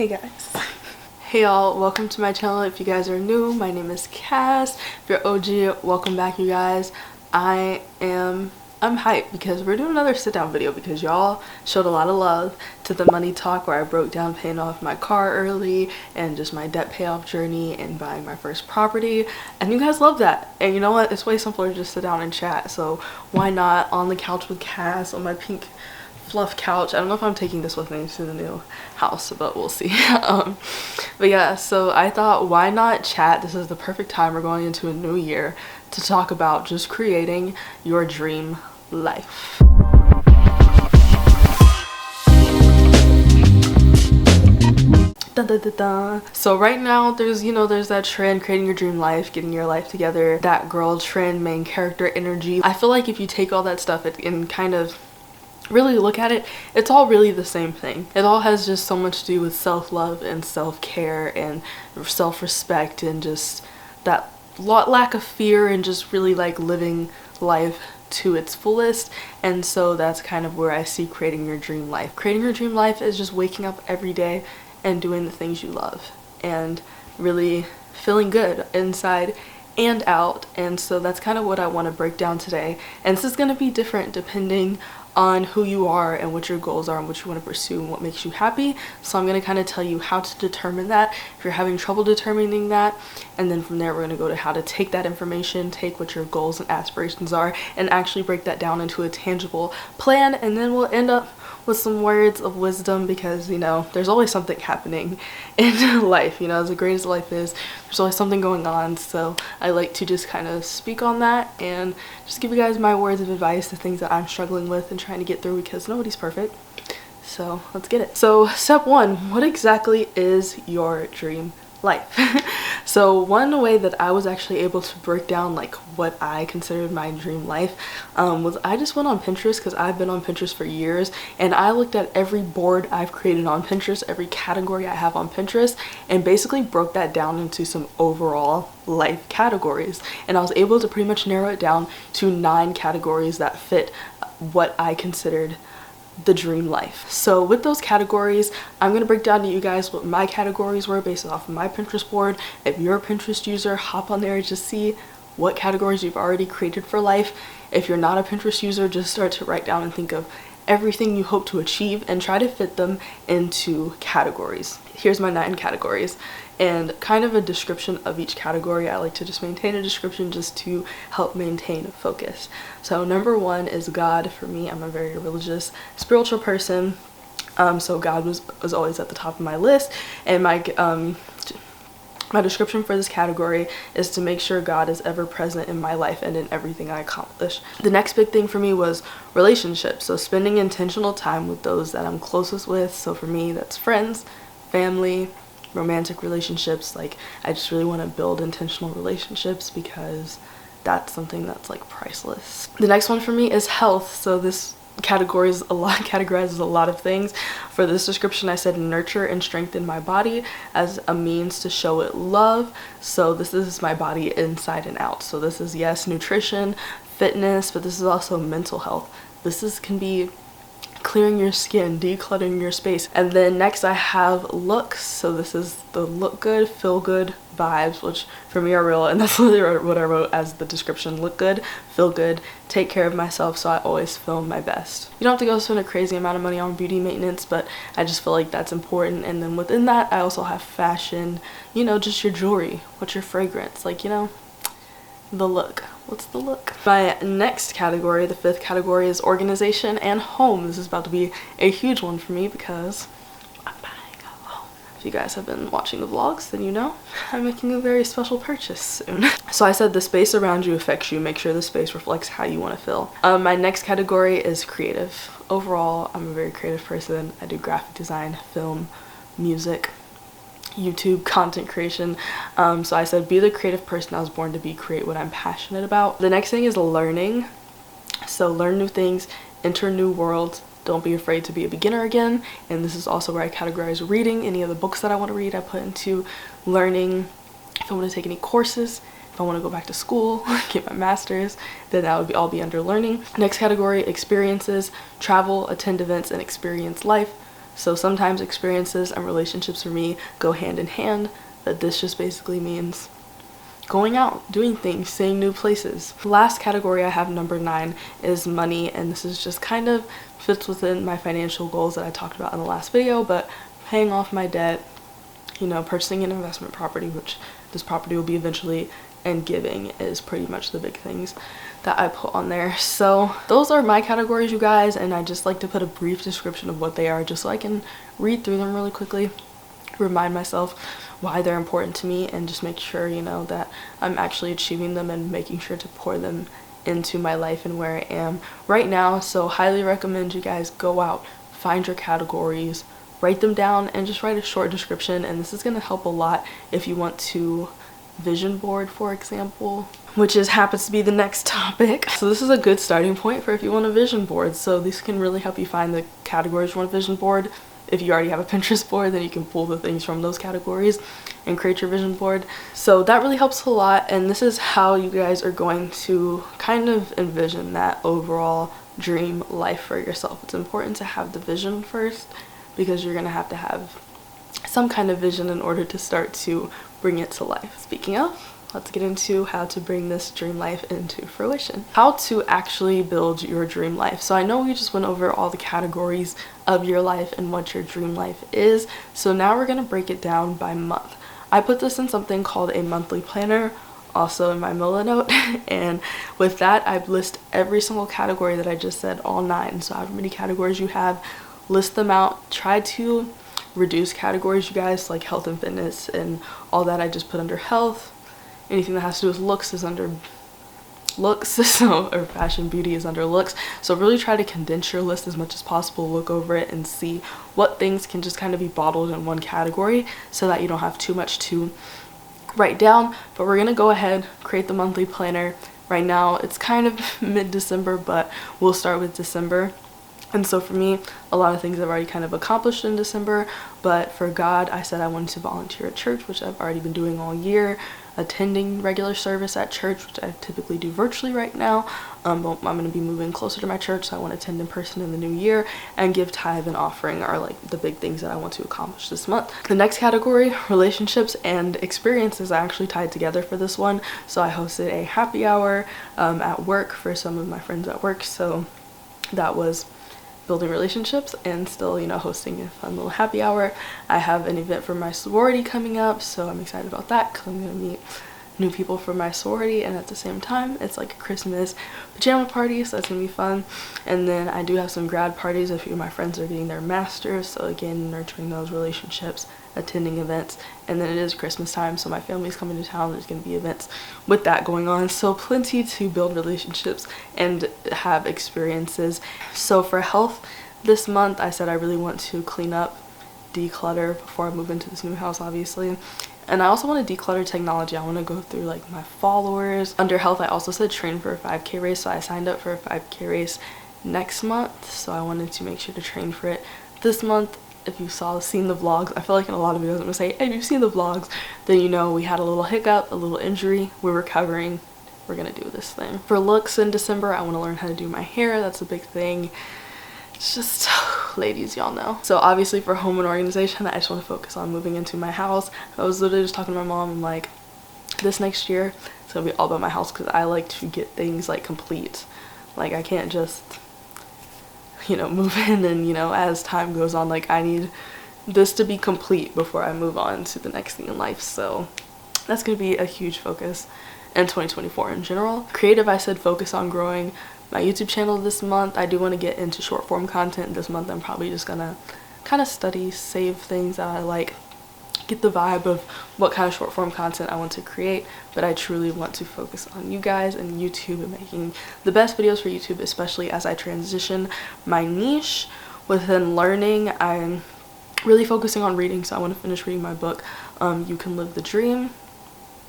Hey guys. Hey y'all, welcome to my channel. If you guys are new, my name is Cass. If you're OG, welcome back you guys. I'm hyped because we're doing another sit down video because y'all showed a lot of love to the money talk where I broke down paying off my car early and just my debt payoff journey and buying my first property, and you guys love that. And you know what, it's way simpler to just sit down and chat, so why not on the couch with Cass on my pink fluff couch. I don't know if I'm taking this with me to the new house, but we'll see. But yeah, so I thought, why not chat? This is the perfect time. We're going into a new year to talk about just creating your dream life. Dun, dun, dun, dun. So right now there's that trend, creating your dream life, getting your life together, that girl trend, main character energy. I feel like if you take all that stuff and kind of really look at it, it's all really the same thing. It all has just so much to do with self-love and self-care and self-respect and just that lack of fear and just really like living life to its fullest. And so that's kind of where I see creating your dream life. Creating your dream life is just waking up every day and doing the things you love and really feeling good inside and out. And so that's kind of what I want to break down today. And this is going to be different depending on who you are and what your goals are and what you want to pursue and what makes you happy. So I'm going to kind of tell you how to determine that if you're having trouble determining that, and then from there we're going to go to how to take that information, take what your goals and aspirations are, and actually break that down into a tangible plan. And then we'll end up with some words of wisdom because there's always something happening in life. As great as life is, there's always something going on. So I like to just kind of speak on that and just give you guys my words of advice, the things that I'm struggling with and trying to get through, because nobody's perfect. So let's get it. So step one, what exactly is your dream life? So one way that I was actually able to break down like what I considered my dream life was I just went on Pinterest, because I've been on Pinterest for years, and I looked at every board I've created on Pinterest, every category I have on Pinterest, and basically broke that down into some overall life categories. And I was able to pretty much narrow it down to 9 categories that fit what I considered the dream life. So with those categories, I'm going to break down to you guys what my categories were based off of my Pinterest board. If you're a Pinterest user, hop on there and just see what categories you've already created for life. If you're not a Pinterest user, just start to write down and think of everything you hope to achieve and try to fit them into categories. Here's my 9 categories and kind of a description of each category. I like to just maintain a description just to help maintain focus. So number 1 is God. For me, I'm a very religious, spiritual person. So God was always at the top of my list, and my description for this category is to make sure God is ever present in my life and in everything I accomplish. The next big thing for me was relationships. So spending intentional time with those that I'm closest with. So for me, that's friends, family, romantic relationships. Like, I just really want to build intentional relationships because that's something that's like priceless. The next one for me is health. So this categorizes a lot of things. For this description, I said nurture and strengthen my body as a means to show it love. So this is my body inside and out. So this is, yes, nutrition, fitness, but this is also mental health. Can be clearing your skin, decluttering your space. And then next I have looks. So this is the look good, feel good vibes, which for me are real, and that's literally what I wrote as the description. Look good, feel good, take care of myself so I always feel my best. You don't have to go spend a crazy amount of money on beauty maintenance, but I just feel like that's important. And then within that, I also have fashion, just your jewelry, what's your fragrance, like, the look. What's the look? My next category, the 5th category, is organization and home. This is about to be a huge one for me because I'm buying a home. If you guys have been watching the vlogs, then I'm making a very special purchase soon. So I said the space around you affects you. Make sure the space reflects how you want to feel. My next category is creative. Overall, I'm a very creative person. I do graphic design, film, music, YouTube, content creation. So I said be the creative person I was born to be, create what I'm passionate about. The next thing is learning. So learn new things, enter new worlds, don't be afraid to be a beginner again. And this is also where I categorize reading. Any of the books that I want to read, I put into learning. If I want to take any courses, if I want to go back to school, get my master's, then that would all be under learning. Next category, experiences, travel, attend events, and experience life. So sometimes experiences and relationships for me go hand in hand, but this just basically means going out, doing things, seeing new places. The last category I have, number 9, is money, and this is just kind of fits within my financial goals that I talked about in the last video, but paying off my debt, you know, purchasing an investment property, which this property will be eventually, and giving is pretty much the big things that I put on there. So those are my categories, you guys, and I just like to put a brief description of what they are just so I can read through them really quickly, remind myself why they're important to me, and just make sure, you know, that I'm actually achieving them and making sure to pour them into my life and where I am right now. So highly recommend you guys go out, find your categories, write them down, and just write a short description. And this is going to help a lot if you want to vision board, for example, which happens to be the next topic. So this is a good starting point for if you want a vision board. So these can really help you find the categories you want a vision board. If you already have a Pinterest board, then you can pull the things from those categories and create your vision board. So that really helps a lot, and this is how you guys are going to kind of envision that overall dream life for yourself. It's important to have the vision first, because you're going to have some kind of vision in order to start to bring it to life. Speaking of, let's get into how to bring this dream life into fruition. How to actually build your dream life. So I know we just went over all the categories of your life and what your dream life is. So now we're going to break it down by month. I put this in something called a monthly planner, also in my Milanote, and with that I list every single category that I just said, all 9. So however many categories you have, list them out. Try to reduce categories, you guys, like health and fitness and all that I just put under health. Anything that has to do with looks is under looks, so, or fashion, beauty is under looks. So really try to condense your list as much as possible, look over it and see what things can just kind of be bottled in one category so that you don't have too much to write down. But we're gonna go ahead, create the monthly planner. Right now it's kind of mid-December, but we'll start with December. And so for me, a lot of things I've already kind of accomplished in December, but for God, I said I wanted to volunteer at church, which I've already been doing all year, attending regular service at church, which I typically do virtually right now, but I'm going to be moving closer to my church, so I want to attend in person in the new year, and give tithe and offering are like the big things that I want to accomplish this month. The next category, relationships and experiences, I actually tied together for this one. So I hosted a happy hour at work for some of my friends at work, so that was building relationships and still, you know, hosting a fun little happy hour. I have an event for my sorority coming up, so I'm excited about that because I'm going to meet new people from my sorority, and at the same time it's like a Christmas pajama party, so that's gonna be fun. And then I do have some grad parties. A few of my friends are getting their masters, so again, nurturing those relationships, attending events. And then it is Christmas time, so my family's coming to town. There's gonna be events with that going on, so plenty to build relationships and have experiences. So for health this month, I said I really want to clean up, declutter before I move into this new house, obviously. And I also want to declutter technology. I want to go through like my followers. Under health, I also said train for a 5K race, so I signed up for a 5K race next month, so I wanted to make sure to train for it this month. If you seen the vlogs, I feel like in a lot of videos I'm gonna say, hey, if you've seen the vlogs, then you know we had a little hiccup, a little injury, we're recovering, we're gonna do this thing. For looks in December, I want to learn how to do my hair. That's a big thing. It's just, ladies, y'all know. So obviously for home and organization, I just want to focus on moving into my house. I was literally just talking to my mom, I'm like, this next year it's gonna be all about my house, because I like to get things like complete. Like I can't just, you know, move in and, you know, as time goes on, like I need this to be complete before I move on to the next thing in life. So that's gonna be a huge focus in 2024 in general. Creative, I said focus on growing my YouTube channel this month. I do want to get into short form content this month. I'm probably just gonna kind of study, save things that I like, get the vibe of what kind of short form content I want to create, but I truly want to focus on you guys and YouTube and making the best videos for YouTube, especially as I transition my niche within learning. I'm really focusing on reading, so I want to finish reading my book, You Can Live the Dream,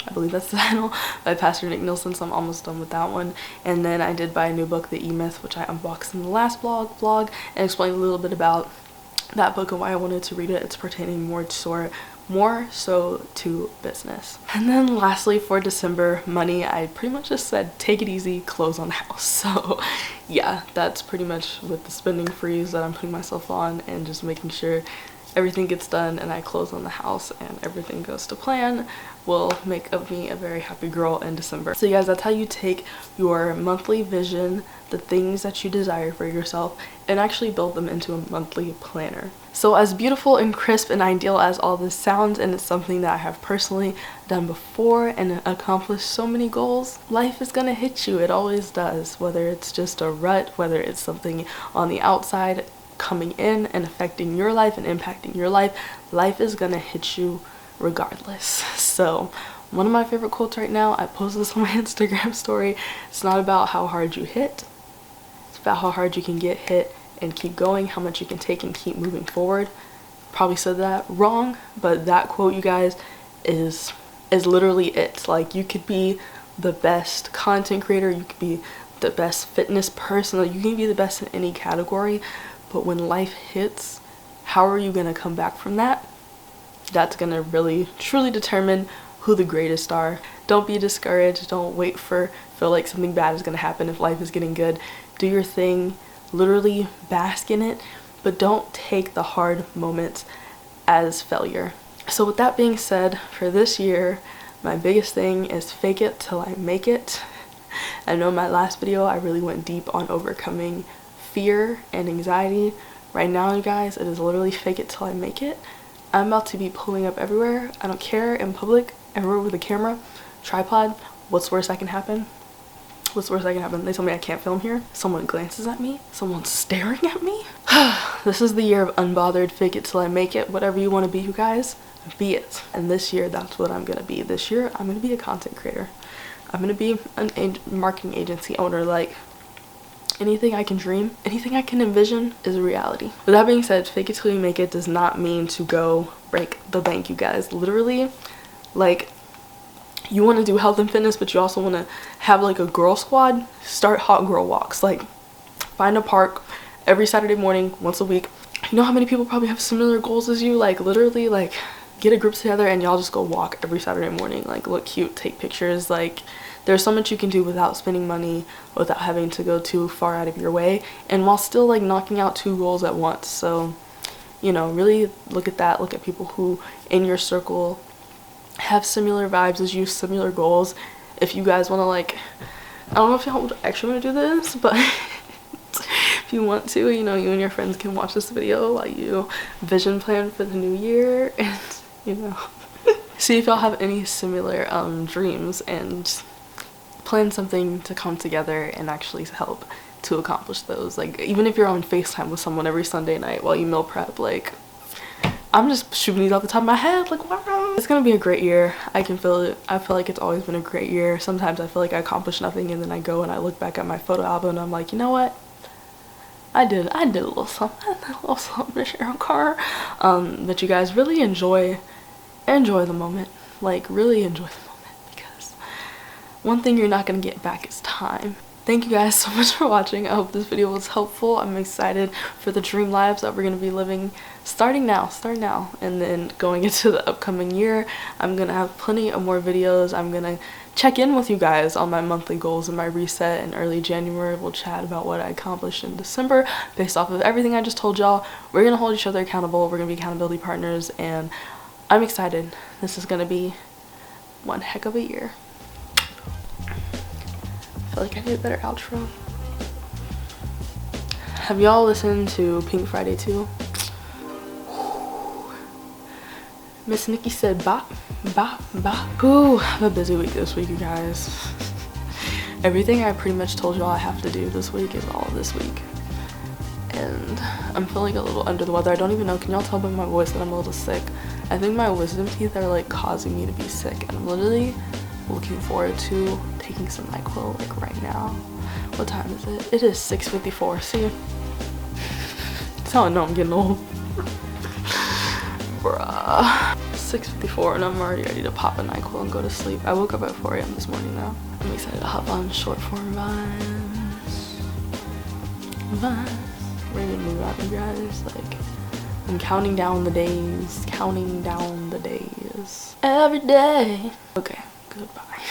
I believe that's the title, by Pastor Nick Nielsen, so I'm almost done with that one. And then I did buy a new book, The E-Myth, which I unboxed in the last vlog and explained a little bit about that book and why I wanted to read it. It's pertaining more toward more so to business. And then lastly, for December money, I pretty much just said take it easy, close on the house. So yeah, that's pretty much with the spending freeze that I'm putting myself on, and just making sure everything gets done and I close on the house and everything goes to plan will make of me a very happy girl in December. So you guys, that's how you take your monthly vision, the things that you desire for yourself, and actually build them into a monthly planner. So as beautiful and crisp and ideal as all this sounds, and it's something that I have personally done before and accomplished so many goals, life is gonna hit you. It always does, whether it's just a rut, whether it's something on the outside coming in and affecting your life and impacting your life. Life is gonna hit you regardless. So one of my favorite quotes right now, I posted this on my Instagram story, it's not about how hard you hit, it's about how hard you can get hit and keep going, how much you can take and keep moving forward. Probably said that wrong, but that quote, you guys, is literally it. Like, you could be the best content creator, you could be the best fitness person, you can be the best in any category, but when life hits, how are you gonna come back from that? That's gonna really truly determine who the greatest are. Don't be discouraged. Don't feel like something bad is gonna happen if life is getting good. Do your thing, literally bask in it, but don't take the hard moments as failure. So with that being said, for this year, my biggest thing is fake it till I make it. I know in my last video I really went deep on overcoming fear and anxiety. Right now, you guys, it is literally fake it till I make it. I'm about to be pulling up everywhere. I don't care, in public, everywhere with a camera, tripod. What's worse that can happen? What's worse that can happen? They tell me I can't film here. Someone glances at me. Someone's staring at me. This is the year of unbothered, fake it till I make it. Whatever you want to be, you guys, be it. And this year, that's what I'm gonna be. This year, I'm gonna be a content creator. I'm gonna be a marketing agency owner. Like, anything I can dream, anything I can envision is a reality. With that being said, fake it till you make it does not mean to go break the bank, you guys. Literally, like, you want to do health and fitness, but you also want to have like a girl squad. Start hot girl walks. Like, find a park every Saturday morning, once a week. You know how many people probably have similar goals as you? Like, literally, like, get a group together and y'all just go walk every Saturday morning. Like, look cute, take pictures. Like, there's so much you can do without spending money, without having to go too far out of your way, and while still like knocking out 2 goals at once. So, you know, really look at that. Look at people who in your circle have similar vibes as you, similar goals. If you guys want to, like, I don't know if y'all actually want to do this, but if you want to, you know, you and your friends can watch this video while you vision plan for the new year, and, you know, see if y'all have any similar dreams and plan something to come together and actually help to accomplish those. Like, even if you're on FaceTime with someone every Sunday night while you meal prep, like, I'm just shooting these off the top of my head, like, wow. It's gonna be a great year. I can feel it. I feel like it's always been a great year. Sometimes I feel like I accomplished nothing, and then I go and I look back at my photo album and I'm like, you know what? I did a little something. I did a little something to share a car. But you guys really enjoy the moment. Like, really enjoy the moment, because one thing you're not gonna get back is time. Thank you guys so much for watching. I hope this video was helpful. I'm excited for the dream lives that we're going to be living starting now, and then going into the upcoming year. I'm going to have plenty of more videos. I'm going to check in with you guys on my monthly goals and my reset in early January. We'll chat about what I accomplished in December based off of everything I just told y'all. We're going to hold each other accountable. We're going to be accountability partners, and I'm excited. This is going to be one heck of a year. I feel like I need a better outro. Have y'all listened to Pink Friday 2? Miss Nikki said bop, bop, bop. Ooh, I have a busy week this week, you guys. Everything I pretty much told y'all I have to do this week is all this week. And I'm feeling a little under the weather. I don't even know, can y'all tell by my voice that I'm a little sick? I think my wisdom teeth are like causing me to be sick, and I'm literally looking forward to taking some NyQuil like right now. What time is it? It is 6:54. See? That's how I know I'm getting old. Bruh. 6:54 and I'm already ready to pop a NyQuil and go to sleep. I woke up at 4 AM this morning though. I'm excited to hop on short form vibes. We're gonna move out, you guys. Like, I'm counting down the days, counting down the days. Every day. Okay, goodbye.